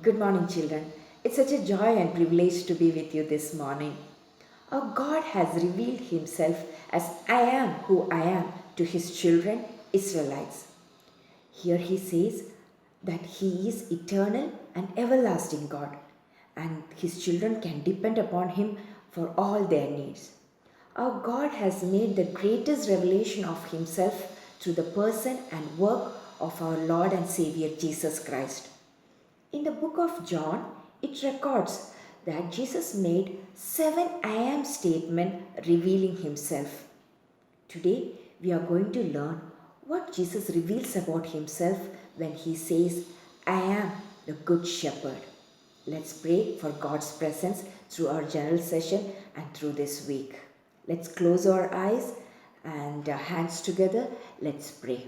Good morning, children. It's such a joy and privilege to be with you this morning. Our God has revealed Himself as I am who I am to His children, Israelites. Here He says that He is eternal and everlasting God, and His children can depend upon Him for all their needs. Our God has made the greatest revelation of Himself through the person and work of our Lord and Savior Jesus Christ. In the book of John, it records that Jesus made 7 I am statements revealing Himself. Today, we are going to learn what Jesus reveals about Himself when He says, I am the Good Shepherd. Let's pray for God's presence through our general session and through this week. Let's close our eyes and our hands together. Let's pray.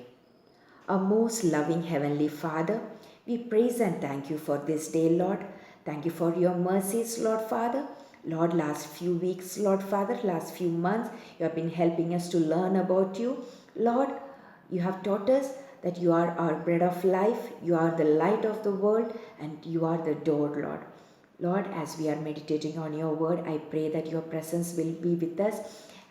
Our most loving Heavenly Father, we praise and thank you for this day, Lord. Thank you for your mercies, Lord Father. Lord, last few weeks, Lord Father, last few months, you have been helping us to learn about you. Lord, you have taught us that you are our bread of life, you are the light of the world, and you are the door, Lord. Lord, as we are meditating on your word, I pray that your presence will be with us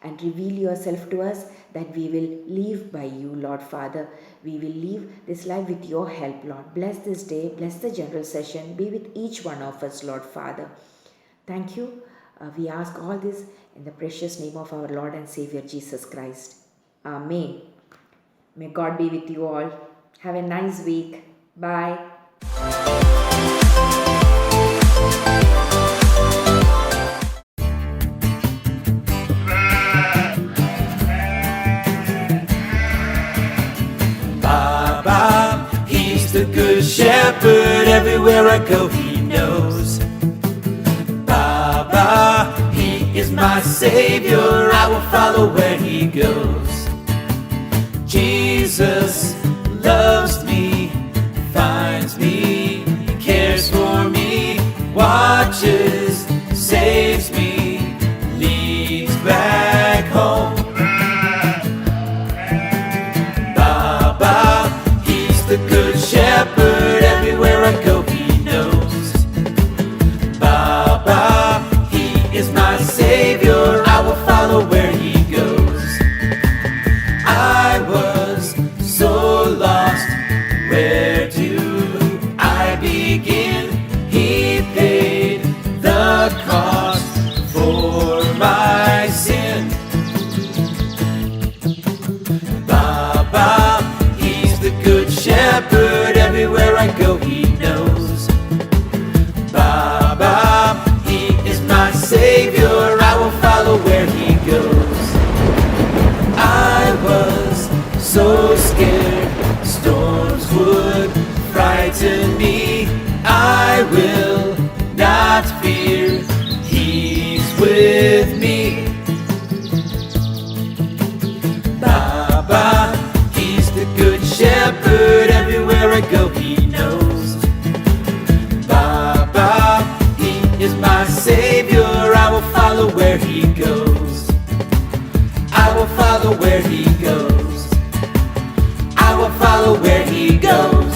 and reveal yourself to us, that we will live by you, Lord Father. We will live this life with your help, Lord. Bless this day, bless the general session, be with each one of us, Lord Father. Thank you. We ask all this in the precious name of our Lord and Savior Jesus Christ. Amen. May God be with you all. Have a nice week. Bye. Baba, He's the good shepherd. Everywhere I go, He knows. Baba, He is my Savior. I will follow where He goes. Jesus loves me, finds me, cares for me, watches, saves me, leads back home. Baba, He's the good shepherd. Everywhere I go, He knows. Baba, He is my Savior. I will follow where He goes. I was so lost. Where do I begin? He paid the cost for my sin. Baba, He's the good shepherd. Everywhere I go, He knows. Baba, He is my Savior. I will follow where He goes. I was so scared storms would frighten me. I will not fear. He's with me. Baba, He's the good shepherd. Everywhere I go, He knows. Baba, He is my Savior. I will follow where He goes. I will follow where He goes. I will follow where He goes.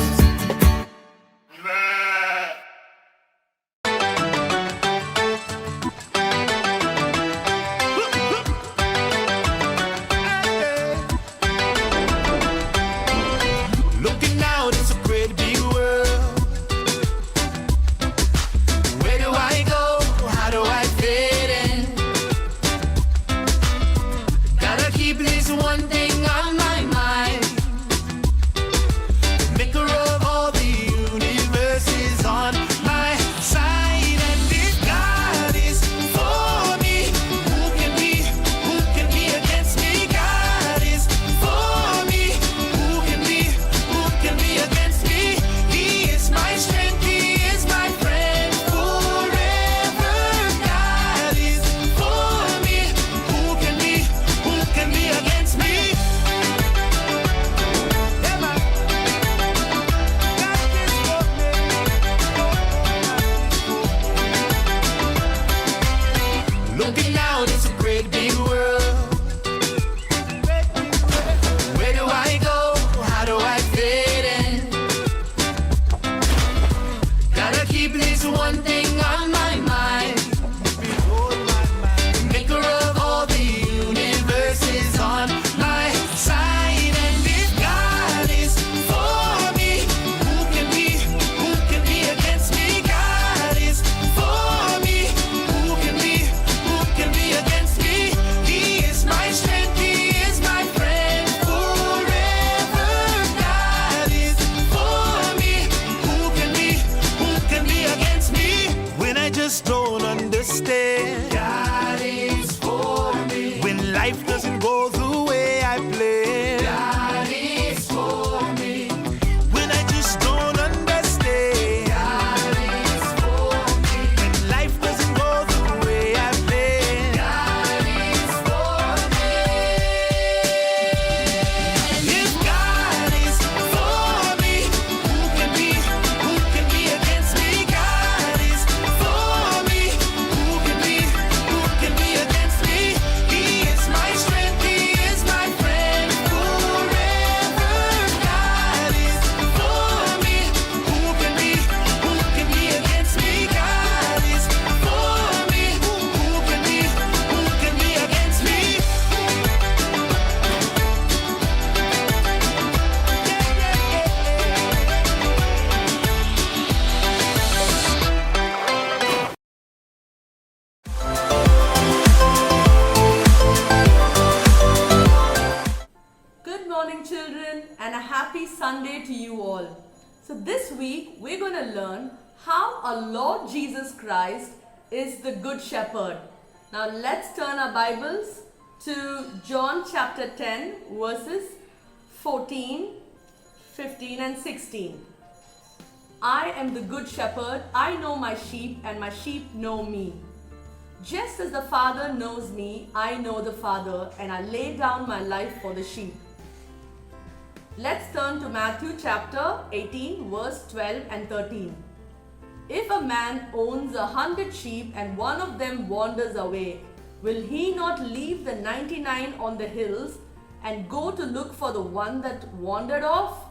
sheep is one thing on my mind. The maker of all the universe is on my side. And if God is for me, who can be against me? God is for me, who can be against me? He is my strength, He is my friend forever. God is for me, who can be against me? When I just don't understand, God is for me. When life doesn't go the way I planned, God is for me. When I just don't understand, God is for me. When life doesn't go the way I planned, God is for me. If God is for me, who can be against me? God is for me, who can be against me? He is my strength, He is my friend forever. God is for me, who can be against me? God is for me, who can be against me? Good morning, children, and a happy Sunday to you all. So, this week we're going to learn how our Lord Jesus Christ is the Good Shepherd. Now, let's turn our Bibles to John chapter 10, verses 14, 15, and 16. I am the Good Shepherd, I know my sheep, and my sheep know me. Just as the Father knows me, I know the Father, and I lay down my life for the sheep. Let's turn to Matthew chapter 18, verse 12 and 13. If a man owns 100 sheep and one of them wanders away, will he not leave the 99 on the hills and go to look for the one that wandered off?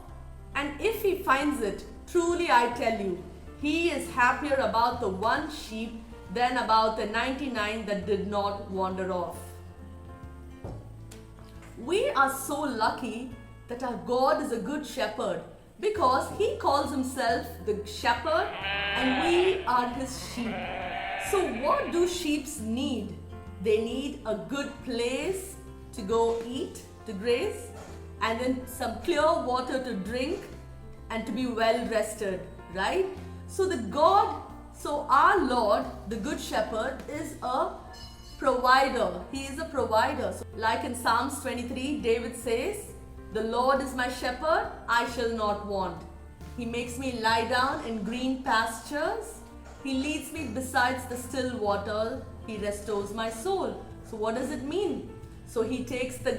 And if he finds it, truly I tell you, he is happier about the one sheep than about the 99 that did not wander off. We are so lucky that our God is a good shepherd because He calls Himself the shepherd and we are His sheep. So what do sheep need? They need a good place to go eat, to graze, and then some clear water to drink and to be well rested, right? So our Lord, the Good Shepherd, is a provider. He is a provider. So like in Psalms 23, David says, "The Lord is my shepherd, I shall not want. He makes me lie down in green pastures. He leads me beside the still water. He restores my soul." So what does it mean? So He takes the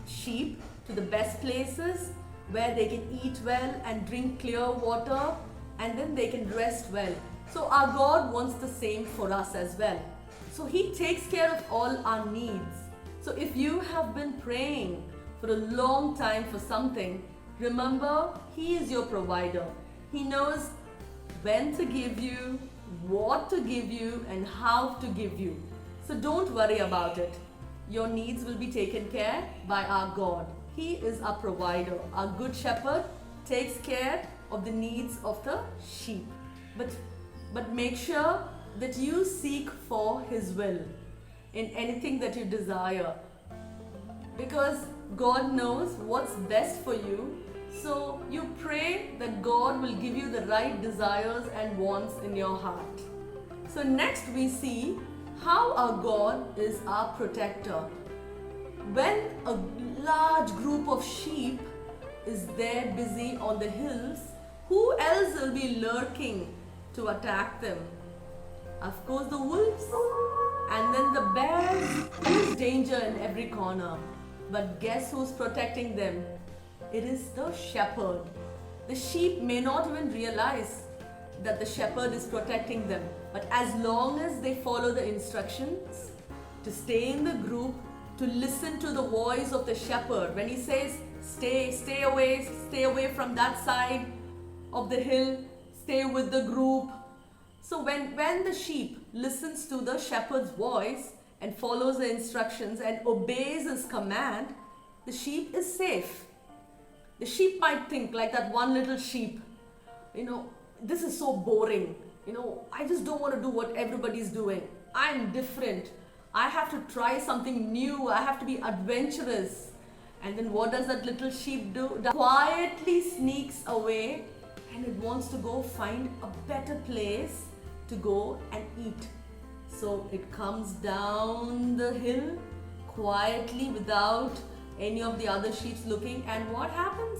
sheep to the best places where they can eat well and drink clear water, and then they can rest well. So our God wants the same for us as well. So He takes care of all our needs. So if you have been praying for a long time for something, remember He is your provider. He knows when to give you, what to give you, and how to give you. So don't worry about it. Your needs will be taken care by our God. He is our provider. Our Good Shepherd takes care of the needs of the sheep. But make sure that you seek for His will in anything that you desire, because God knows what's best for you. So you pray that God will give you the right desires and wants in your heart. So next we see how our God is our protector. When a large group of sheep is there busy on the hills, who else will be lurking to attack them? Of course the wolves, and then the bears. There's danger in every corner. But guess who's protecting them? It is the shepherd. The sheep may not even realize that the shepherd is protecting them, but as long as they follow the instructions to stay in the group, to listen to the voice of the shepherd, when he says stay away from that side of the hill, stay with the group, So when the sheep listens to the shepherd's voice and follows the instructions and obeys his command, the sheep is safe. The sheep might think, like that one little sheep, this is so boring. I just don't want to do what everybody's doing. I'm different. I have to try something new. I have to be adventurous. And then what does that little sheep do? It quietly sneaks away and it wants to go find a better place to go and eat. So it comes down the hill quietly without any of the other sheep looking, and what happens?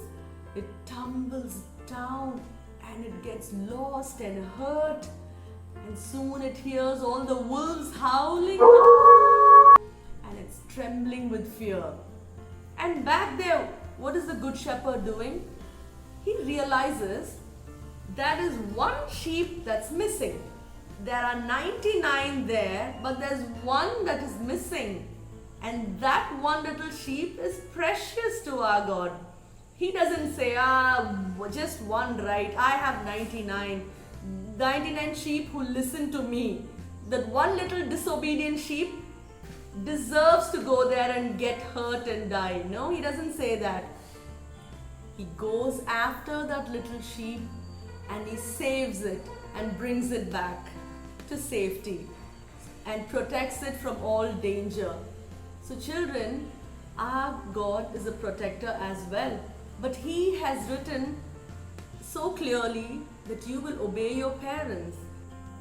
It tumbles down and it gets lost and hurt, and soon it hears all the wolves howling and it's trembling with fear. And back there, what is the good shepherd doing? He realizes there is one sheep that's missing. There are 99 there, but there's one that is missing. And that one little sheep is precious to our God. He doesn't say, just one, right? I have 99. 99 sheep who listen to me. That one little disobedient sheep deserves to go there and get hurt and die. No, he doesn't say that. He goes after that little sheep and he saves it and brings it back to safety and protects it from all danger. So children, our God is a protector as well. But He has written so clearly that you will obey your parents.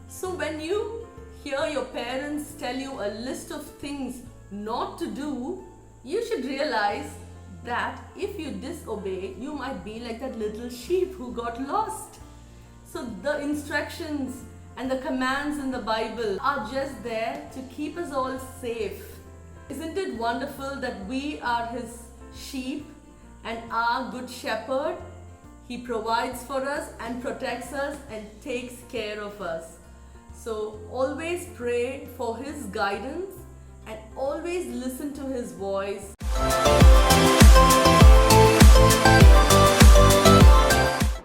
So when you hear your parents tell you a list of things not to do, you should realize that if you disobey, you might be like that little sheep who got lost. So the instructions and the commands in the Bible are just there to keep us all safe. Isn't it wonderful that we are His sheep and our good shepherd? He provides for us and protects us and takes care of us. So always pray for His guidance and always listen to His voice.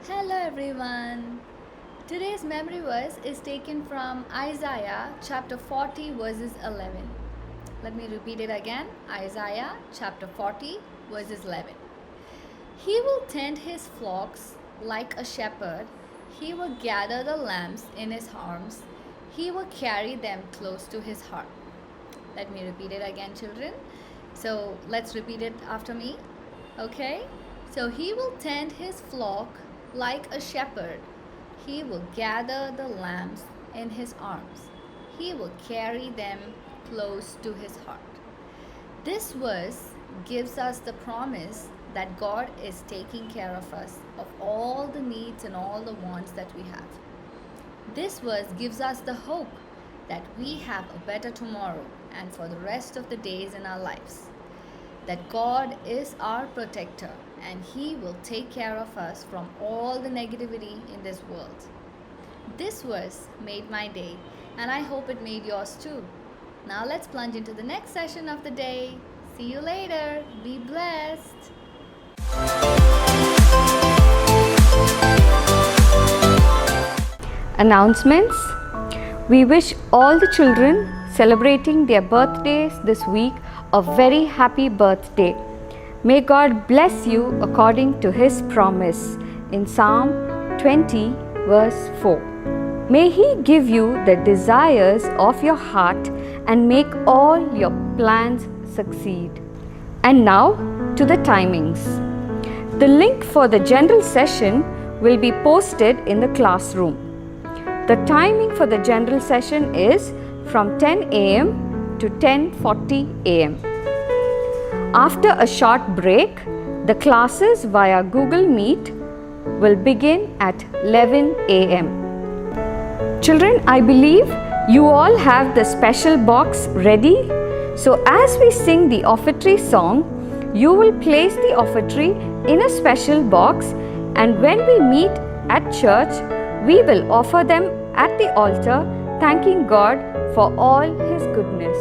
Hello everyone. Today's memory verse is taken from Isaiah chapter 40 verses 11. Let me repeat it again. Isaiah chapter 40 verses 11. He will tend his flocks like a shepherd. He will gather the lambs in his arms. He will carry them close to his heart. Let me repeat it again, children. So let's repeat it after me. Okay? So he will tend his flock like a shepherd. He will gather the lambs in his arms. He will carry them close to his heart. This verse gives us the promise that God is taking care of us, of all the needs and all the wants that we have. This verse gives us the hope that we have a better tomorrow and for the rest of the days in our lives. That God is our protector and He will take care of us from all the negativity in this world. This verse made my day and I hope it made yours too. Now let's plunge into the next session of the day. See you later. Be blessed. Announcements. We wish all the children celebrating their birthdays this week a very happy birthday. May God bless you according to His promise in Psalm 20 verse 4. May He give you the desires of your heart and make all your plans succeed. And now to the timings. The link for the general session will be posted in the classroom. The timing for the general session is from 10 a.m. to 10:40 a.m. After a short break, the classes via Google Meet will begin at 11 a.m. Children, I believe you all have the special box ready. So as we sing the offertory song, you will place the offertory in a special box, and when we meet at church, we will offer them at the altar, thanking God for all His goodness.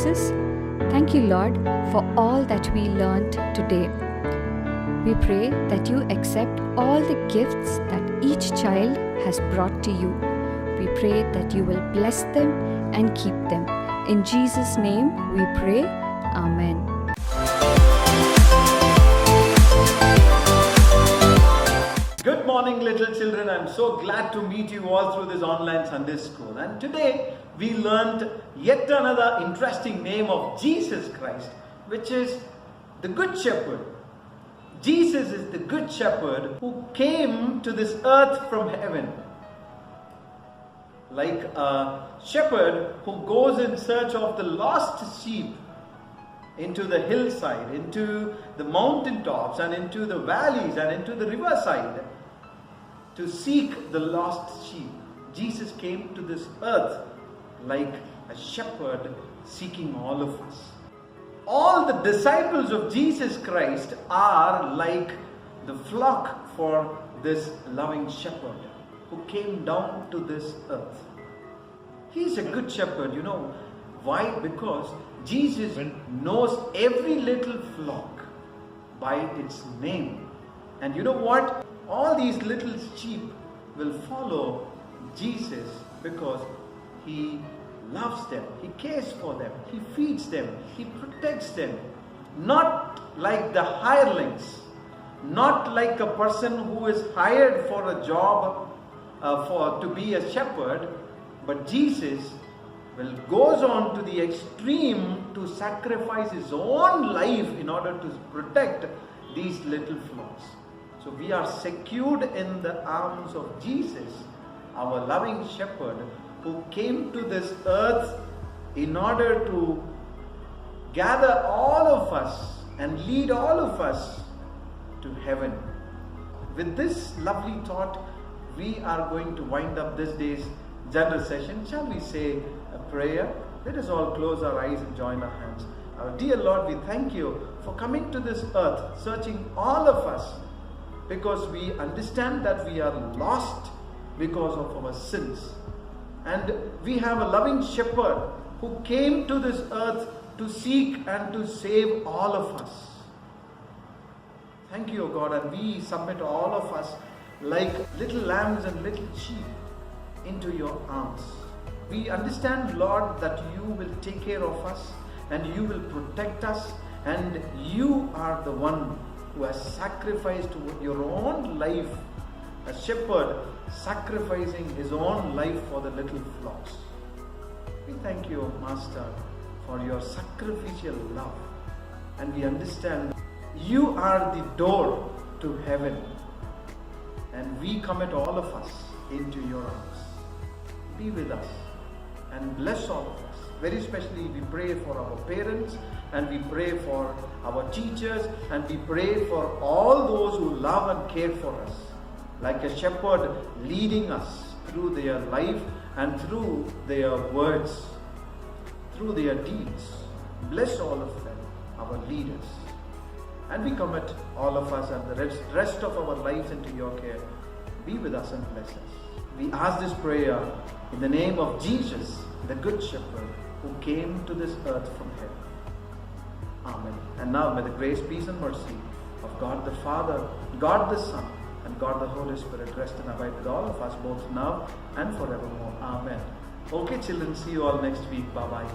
Jesus. Thank you, Lord, for all that we learned today. We pray that you accept all the gifts that each child has brought to you. We pray that you will bless them and keep them. In Jesus' name we pray. Amen. Good morning, little children. I'm so glad to meet you all through this online Sunday school. And today we learned yet another interesting name of Jesus Christ, which is the Good Shepherd. Jesus is the Good Shepherd who came to this earth from heaven. Like a shepherd who goes in search of the lost sheep into the hillside, into the mountain tops, and into the valleys, and into the riverside to seek the lost sheep. Jesus came to this earth like a shepherd seeking all of us. All the disciples of Jesus Christ are like the flock for this loving shepherd who came down to this earth. He's a good shepherd, you know. Why? Because Jesus knows every little flock by its name. And you know what? All these little sheep will follow Jesus because He loves them, He cares for them, He feeds them, He protects them. Not like the hirelings, not like a person who is hired for a job to be a shepherd, but Jesus goes on to the extreme to sacrifice His own life in order to protect these little flocks. So we are secured in the arms of Jesus, our loving shepherd, who came to this earth in order to gather all of us and lead all of us to heaven. With this lovely thought, we are going to wind up this day's general session. Shall we say a prayer? Let us all close our eyes and join our hands. Our dear Lord, we thank you for coming to this earth, searching all of us, because we understand that we are lost because of our sins. And we have a loving shepherd who came to this earth to seek and to save all of us. Thank you, O God, and we submit all of us like little lambs and little sheep into your arms. We understand, Lord, that you will take care of us and you will protect us, and you are the one who has sacrificed your own life, a shepherd sacrificing his own life for the little flocks. We thank you, Master, for your sacrificial love, and we understand you are the door to heaven, and we commit all of us into your arms. Be with us and bless all of us. Very especially we pray for our parents, and we pray for our teachers, and we pray for all those who love and care for us, like a shepherd leading us through their life and through their words, through their deeds. Bless all of them, our leaders. And we commit all of us and the rest of our lives into your care. Be with us and bless us. We ask this prayer in the name of Jesus, the Good Shepherd, who came to this earth from heaven. Amen. And now may the grace, peace and mercy of God the Father, God the Son, and God the Holy Spirit rest and abide with all of us both now and forevermore. Amen. Okay, children, see you all next week. Bye-bye.